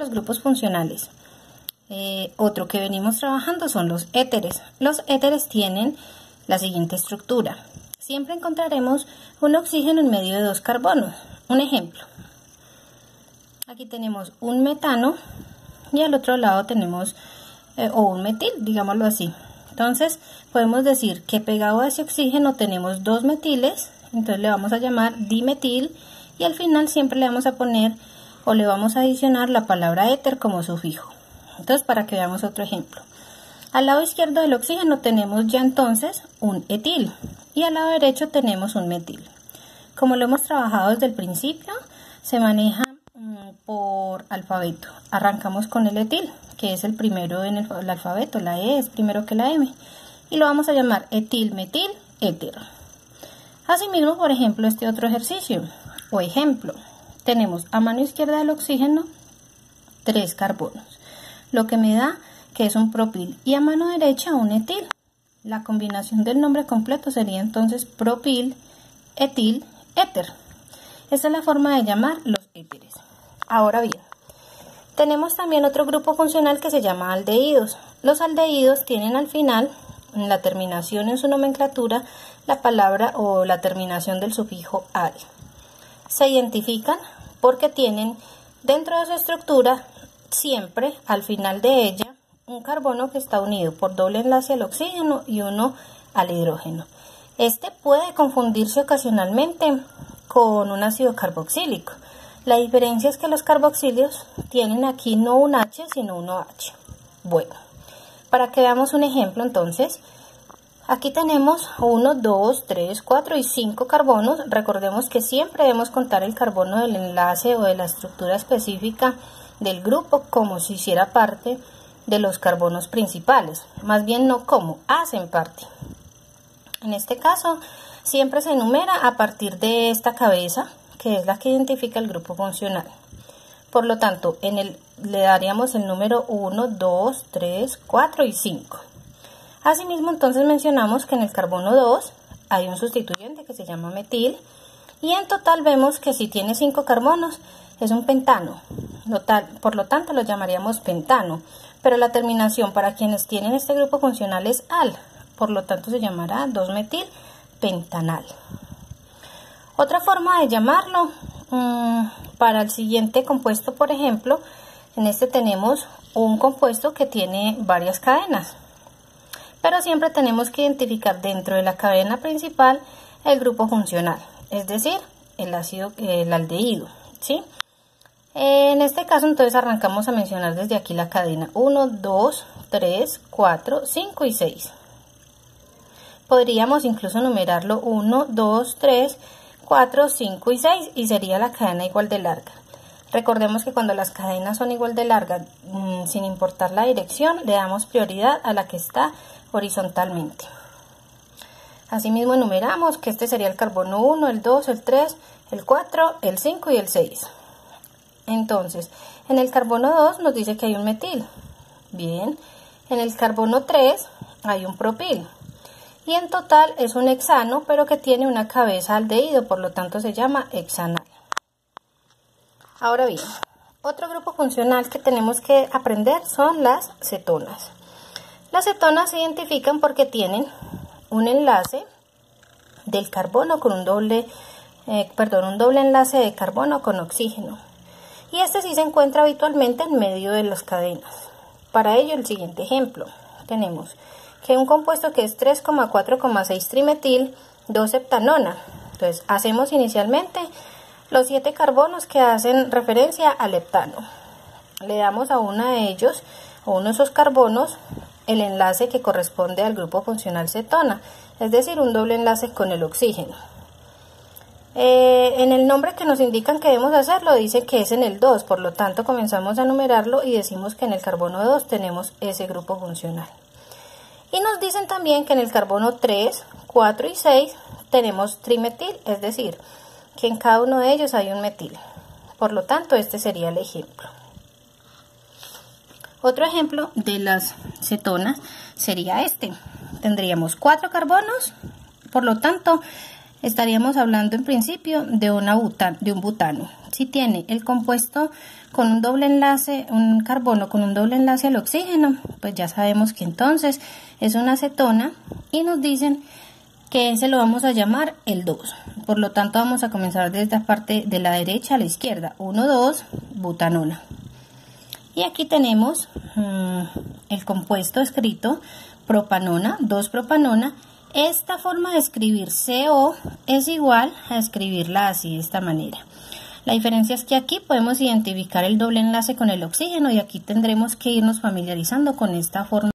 los grupos funcionales. Otro que venimos trabajando son los éteres. Los éteres tienen la siguiente estructura. Siempre encontraremos un oxígeno en medio de dos carbonos. Un ejemplo. Aquí tenemos un metano y al otro lado tenemos o un metil, digámoslo así. Entonces podemos decir que pegado a ese oxígeno tenemos dos metiles, entonces le vamos a llamar dimetil y al final siempre le vamos a poner o le vamos a adicionar la palabra éter como sufijo. Entonces para que veamos otro ejemplo. Al lado izquierdo del oxígeno tenemos ya entonces un etil y al lado derecho tenemos un metil. Como lo hemos trabajado desde el principio, se maneja por alfabeto. Arrancamos con el etil, que es el primero en el alfabeto, la E es primero que la M, y lo vamos a llamar etil, metil, éter. Asimismo, por ejemplo, este otro ejercicio o ejemplo, tenemos a mano izquierda del oxígeno 3 carbonos, lo que me da que es un propil, y a mano derecha un etil. La combinación del nombre completo sería entonces propil, etil, éter. Esta es la forma de llamar los éteres. Ahora bien, tenemos también otro grupo funcional que se llama aldehídos. Los aldehídos tienen al final, en la terminación en su nomenclatura, la palabra o la terminación del sufijo al. Se identifican porque tienen dentro de su estructura siempre al final de ella un carbono que está unido por doble enlace al oxígeno y uno al hidrógeno. Este puede confundirse ocasionalmente con un ácido carboxílico. La diferencia es que los carboxíleos tienen aquí no un H sino un OH. Bueno, para que veamos un ejemplo entonces, aquí tenemos 1, 2, 3, 4 y 5 carbonos. Recordemos que siempre debemos contar el carbono del enlace o de la estructura específica del grupo como si hiciera parte de los carbonos principales. Más bien no como, hacen parte. En este caso, siempre se enumera a partir de esta cabeza, que es la que identifica el grupo funcional. Por lo tanto, le daríamos el número 1, 2, 3, 4 y 5. Asimismo, entonces mencionamos que en el carbono 2 hay un sustituyente que se llama metil, y en total vemos que si tiene 5 carbonos es un pentano. Por lo tanto, lo llamaríamos pentano, pero la terminación para quienes tienen este grupo funcional es al, por lo tanto se llamará 2-metil pentanal. Otra forma de llamarlo, para el siguiente compuesto, por ejemplo, en este tenemos un compuesto que tiene varias cadenas, pero siempre tenemos que identificar dentro de la cadena principal el grupo funcional, es decir, el aldehído, ¿sí? En este caso entonces arrancamos a mencionar desde aquí la cadena 1, 2, 3, 4, 5 y 6. Podríamos incluso numerarlo 1, 2, 3, 4, 5 y 6 y sería la cadena igual de larga. Recordemos que cuando las cadenas son igual de largas, sin importar la dirección, le damos prioridad a la que está horizontalmente. Asimismo enumeramos que este sería el carbono 1, el 2, el 3, el 4, el 5 y el 6. Entonces, en el carbono 2 nos dice que hay un metil. Bien, en el carbono 3 hay un propil. Y en total es un hexano, pero que tiene una cabeza aldehído, por lo tanto se llama hexanal. Ahora bien, otro grupo funcional que tenemos que aprender son las cetonas. Las cetonas se identifican porque tienen un enlace del carbono con un doble enlace de carbono con oxígeno. Y este sí se encuentra habitualmente en medio de las cadenas. Para ello, el siguiente ejemplo. Tenemos que un compuesto que es 3,4,6 trimetil 2-heptanona. Entonces, hacemos inicialmente los 7 carbonos que hacen referencia al heptano. Le damos a uno de ellos, o uno de esos carbonos, el enlace que corresponde al grupo funcional cetona, es decir, un doble enlace con el oxígeno. En el nombre que nos indican que debemos hacerlo dice que es en el 2, por lo tanto comenzamos a numerarlo y decimos que en el carbono 2 tenemos ese grupo funcional. Y nos dicen también que en el carbono 3, 4 y 6 tenemos trimetil, es decir, que en cada uno de ellos hay un metil. Por lo tanto, este sería el ejemplo. Otro ejemplo de las cetonas sería este. Tendríamos 4 carbonos, por lo tanto, estaríamos hablando en principio de un butano. Si tiene el compuesto con un doble enlace, un carbono con un doble enlace al oxígeno, pues ya sabemos que entonces es una acetona y nos dicen que ese lo vamos a llamar el 2. Por lo tanto, vamos a comenzar desde la parte de la derecha a la izquierda. 1, 2, butanona. Y aquí tenemos el compuesto escrito propanona, 2-propanona. Esta forma de escribir CO es igual a escribirla así, de esta manera. La diferencia es que aquí podemos identificar el doble enlace con el oxígeno y aquí tendremos que irnos familiarizando con esta forma.